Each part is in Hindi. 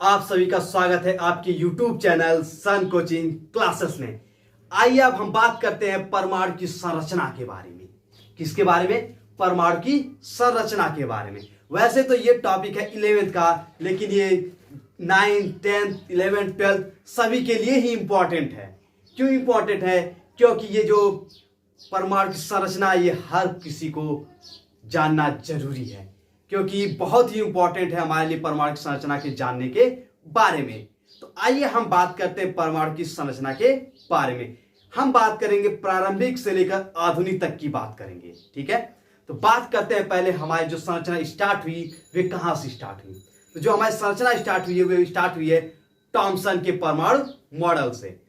आप सभी का स्वागत है आपके YouTube चैनल सन कोचिंग क्लासेस में। आइए अब हम बात करते हैं परमाणु की संरचना के बारे में। किसके बारे में? परमाणु की संरचना के बारे में। वैसे तो ये टॉपिक है 11th का, लेकिन ये 9th, 10th, 11th, 12th सभी के लिए ही इंपॉर्टेंट है। क्यों इंपॉर्टेंट है? क्योंकि ये जो परमाणु की संरचना ये हर किसी को जानना जरूरी है, क्योंकि बहुत ही इंपॉर्टेंट है हमारे लिए परमाणु की संरचना के जानने के बारे में। तो आइए हम बात करते हैं परमाणु की संरचना के बारे में। हम बात करेंगे प्रारंभिक से लेकर आधुनिक तक की बात करेंगे, ठीक है। तो बात करते हैं पहले हमारी जो संरचना स्टार्ट हुई वे कहां से स्टार्ट हुई। तो जो हमारी संरचना स्टार्ट हुई है वे स्टार्ट हुई है थॉमसन के परमाणु मॉडल से।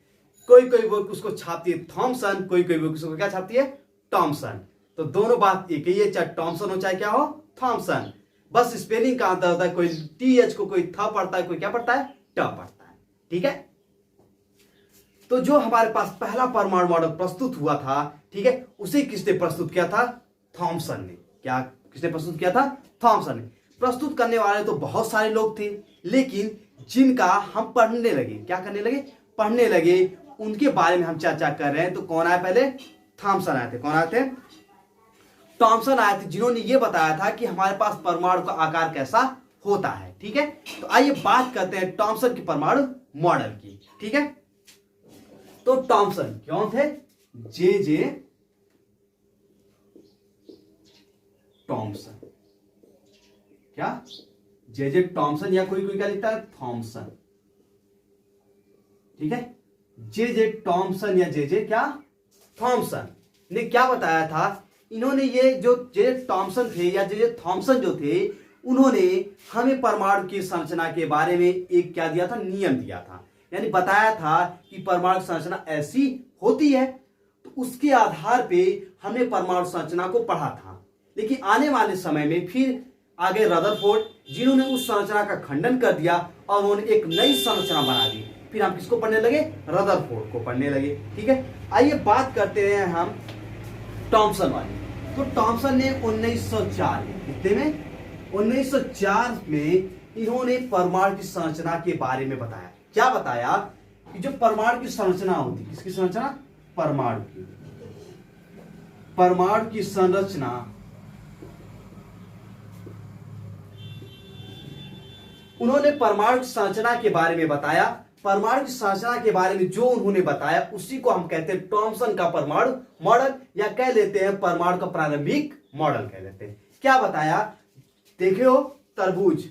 कोई कोई बुक उसको छापती है थॉमसन, कोई कोई बुक उसको क्या छापती है? टॉमसन। तो दोनों बात एक ही है, चाहे टॉमसन हो चाहे क्या हो थॉमसन। बस स्पेलिंग का अंतर होता है, कोई टीएच को कोई थ पढ़ता है, कोई क्या पढ़ता है? ट पढ़ता है, ठीक है। तो जो हमारे पास पहला परमाणु मॉडल प्रस्तुत हुआ था, ठीक है, उसे किसने प्रस्तुत किया था? थॉमसन ने। क्या किसने प्रस्तुत किया था? थॉमसन ने। प्रस्तुत करने वाले तो बहुत सारे लोग थे, लेकिन जिनका हम पढ़ने लगे, क्या करने लगे? पढ़ने लगे, उनके बारे में हम चर्चा कर रहे हैं। तो कौन आए पहले? थॉमसन आए थे। कौन आए थे? टॉमसन आए थे, जिन्होंने ये बताया था कि हमारे पास परमाणु का आकार कैसा होता है, ठीक है। तो आइए बात करते हैं टॉमसन के परमाणु मॉडल की, ठीक है। तो टॉमसन कौन थे? जे टॉमसन। क्या? जे टॉमसन, या कोई कोई क्या लिखता है? थॉमसन, ठीक है। जे टॉमसन या जे क्या? थॉमसन ने क्या बताया था? इन्होंने ये जो जे टॉमसन थे या जे थॉमसन जो थे, उन्होंने हमें परमाणु की संरचना के बारे में एक क्या दिया था? नियम दिया था, यानी बताया था कि परमाणु संरचना ऐसी होती है। तो उसके आधार पे हमने परमाणु संरचना को पढ़ा था। लेकिन आने वाले समय में फिर आगे रदरफोर्ड, जिन्होंने उस संरचना का खंडन कर दिया और उन्होंने एक नई संरचना बना दी। फिर हम किसको पढ़ने लगे? रदरफोर्ड को पढ़ने लगे, ठीक है। आइए बात करते हैं हम टॉमसन वाली। तो टॉमसन ने 1904 में, कितने में? 1904 में इन्होंने परमाणु की संरचना के बारे में बताया। क्या बताया? कि जो परमाणु की संरचना होती, किसकी संरचना? परमाणु की। परमाणु की संरचना उन्होंने परमाणु की संरचना के बारे में बताया। परमाणु की संरचना के बारे में जो उन्होंने बताया उसी को हम कहते हैं टॉमसन का परमाणु मॉडल, या कह लेते हैं परमाणु का प्रारंभिक मॉडल कह लेते हैं। क्या बताया? देखियो तरबूज,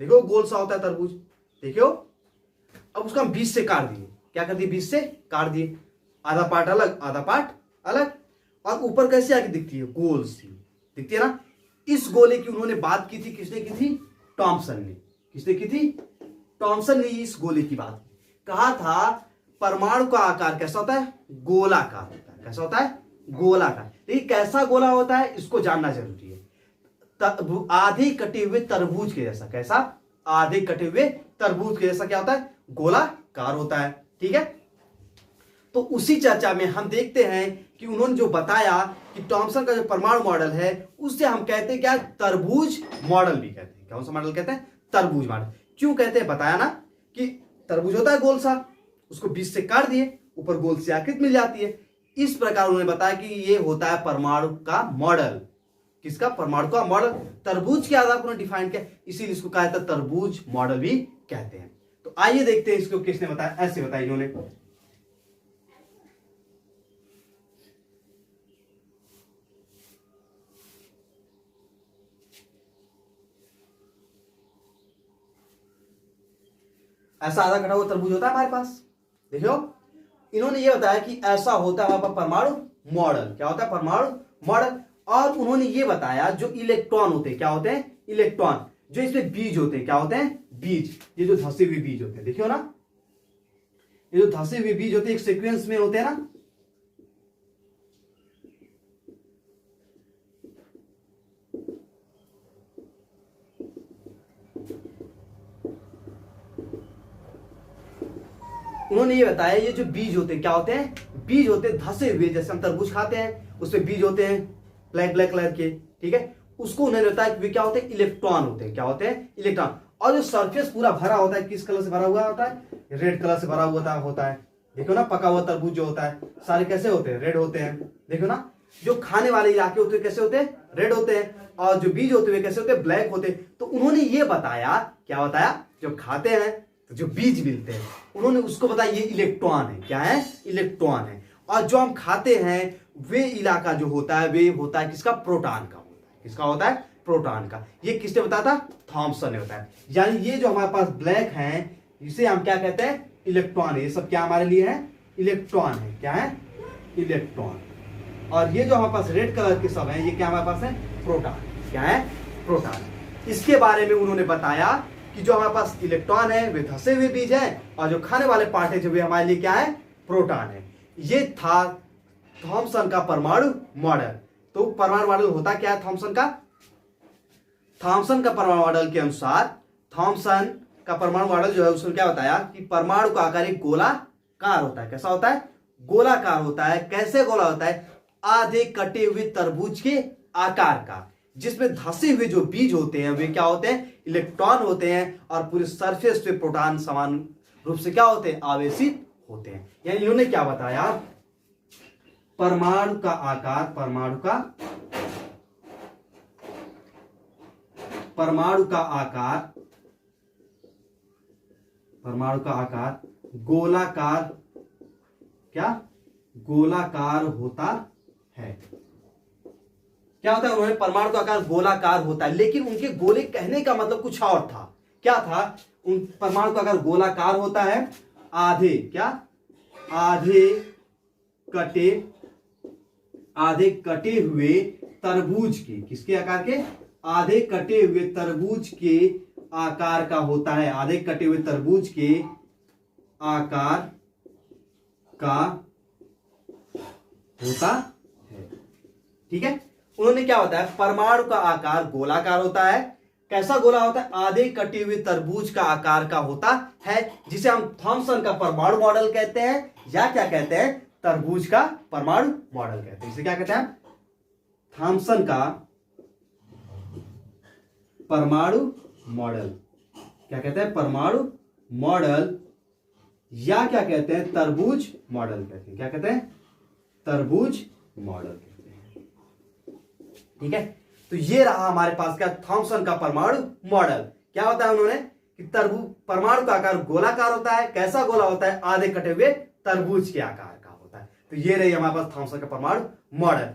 देखो गोल सा होता है तरबूज, देखियो। अब उसको हम बीच से काट दिए। क्या कर दिए? बीच से काट दिए। आधा पार्ट अलग, आधा पार्ट अलग। और ऊपर कैसे आके दिखती है? गोल सी दिखती है ना। इस गोले की उन्होंने बात की थी। किसने की थी? टॉमसन ने। किसने की थी? टॉमसन ने इस गोले की बात की। कहा था परमाणु का आकार कैसा होता है? गोलाकार होता है। कैसा होता है? गोलाकार। लेकिन कैसा गोला होता है इसको जानना जरूरी है। आधे कटे हुए तरबूज के जैसा। कैसा? आधे कटे हुए तरबूज के जैसा क्या होता है? गोलाकार होता है, ठीक है। तो उसी चर्चा में हम देखते हैं कि उन्होंने जो बताया कि टॉमसन का जो परमाणु मॉडल है उससे हम कहते हैं क्या? तरबूज मॉडल भी कहते हैं। कौन सा मॉडल कहते हैं? तरबूज मॉडल। क्यों कहते हैं? बताया ना कि तरबूज होता है गोल सा, उसको बीच से काट दिए, ऊपर गोल सी आकृति मिल जाती है। इस प्रकार उन्होंने बताया कि ये होता है परमाणु का मॉडल। किसका? परमाणु का मॉडल। तरबूज के आधार पर उन्होंने डिफाइन किया, इसीलिए इसको कहा जाता है तरबूज मॉडल भी कहते हैं। तो आइए देखते हैं इसको किसने बताया। ऐसे बताया इन्होंने। ऐसा आधा कटा हुआ तरबूज होता है हमारे पास, देखियो। इन्होंने ये बताया कि ऐसा होता है हमारे पास परमाणु मॉडल। क्या होता है? परमाणु मॉडल। और उन्होंने ये बताया जो इलेक्ट्रॉन होते हैं, क्या होते हैं? इलेक्ट्रॉन। जो इसमें बीज होते हैं, क्या होते हैं? बीज। ये जो धसे हुए बीज होते हैं, देखियो ना, ये जो धसे हुए बीज होते हैं एक सीक्वेंस में होते हैं ना। उन्होंने ये बताया ये जो बीज होते हैं क्या होते हैं? बीज होते हैं धसे हुए, जैसे हम तरबूज खाते हैं उसमें बीज होते हैं ब्लैक ब्लैक कलर के, ठीक है। उसको उन्होंने बताया कि वे क्या होते हैं? इलेक्ट्रॉन होते हैं। क्या होते हैं? इलेक्ट्रॉन। और जो सरफेस पूरा भरा होता है किस कलर से भरा हुआ होता है, रेड कलर से भरा हुआ होता है। देखो ना, पका हुआ तरबूज जो होता है सारे कैसे होते हैं, रेड होते हैं। देखो ना, जो खाने वाले इलाके होते हैं कैसे होते हैं, रेड होते हैं, और जो बीज होते हैं कैसे होते हैं, ब्लैक होते हैं। तो उन्होंने ये बताया, क्या बताया, जो खाते हैं तो जो बीज मिलते हैं उन्होंने उसको बताया ये इलेक्ट्रॉन है। क्या है, इलेक्ट्रॉन है। और जो हम खाते हैं वे इलाका जो होता है वे होता है किसका, प्रोटॉन का होता है। किसका होता है, प्रोटॉन का। ये किसने बताया था, थॉमसन ने बताया। यानी ये जो हमारे पास ब्लैक है इसे हम क्या कहते हैं, इलेक्ट्रॉन है। ये सब क्या हमारे लिए है, इलेक्ट्रॉन है। क्या है, इलेक्ट्रॉन। और ये जो हमारे पास रेड कलर के सब है ये क्या हमारे पास है, प्रोटॉन। क्या है, प्रोटॉन। इसके बारे में उन्होंने बताया कि जो हमारे पास इलेक्ट्रॉन है वे धसे हुए बीज है, और जो खाने वाले पार्ट है जो वे हमारे लिए क्या है, प्रोटॉन है। ये था थॉमसन का परमाणु मॉडल। तो परमाणु मॉडल होता क्या है थॉमसन का, थॉमसन का परमाणु मॉडल के अनुसार, थॉमसन का परमाणु मॉडल जो है उसने क्या बताया कि परमाणु का आकार एक गोलाकार होता है। कैसा होता है, गोलाकार होता है। कैसे गोला होता है, आधे कटे हुए तरबूज के आकार का, जिसमें धसे हुए जो बीज होते हैं वे क्या होते हैं, इलेक्ट्रॉन होते हैं, और पूरे सरफेस पे प्रोटॉन समान रूप से क्या होते हैं, आवेशित होते हैं। यानी इन्होंने क्या बताया, परमाणु का आकार, परमाणु का आकार गोलाकार, क्या, गोलाकार होता है। क्या होता है, उन्होंने परमाणु का आकार गोलाकार होता है, लेकिन उनके गोले कहने का मतलब कुछ और था। क्या था, उन परमाणु का आकार गोलाकार होता है, आधे क्या, आधे कटे हुए तरबूज के, किसके आकार के, आधे कटे हुए तरबूज के आकार का होता है। आधे कटे हुए तरबूज के आकार का होता है। ठीक है, उन्होंने क्या बताया, परमाणु का आकार गोलाकार होता है। कैसा गोला होता है, आधे कटे हुए तरबूज का आकार का होता है, जिसे हम थॉमसन का परमाणु मॉडल कहते हैं, या क्या कहते हैं, तरबूज का परमाणु मॉडल कहते हैं। इसे क्या कहते हैं, थॉमसन का परमाणु मॉडल। क्या कहते हैं, परमाणु मॉडल, या क्या कहते हैं, तरबूज मॉडल कहते हैं। क्या कहते हैं, तरबूज मॉडल कहते हैं। ठीक है, तो ये रहा हमारे पास क्या, थॉमसन का परमाणु मॉडल। क्या होता है उन्होंने कि परमाणु का आकार गोलाकार होता है। कैसा गोला होता है, आधे कटे हुए तरबूज के आकार का होता है। तो ये रही हमारे पास थॉमसन का परमाणु मॉडल।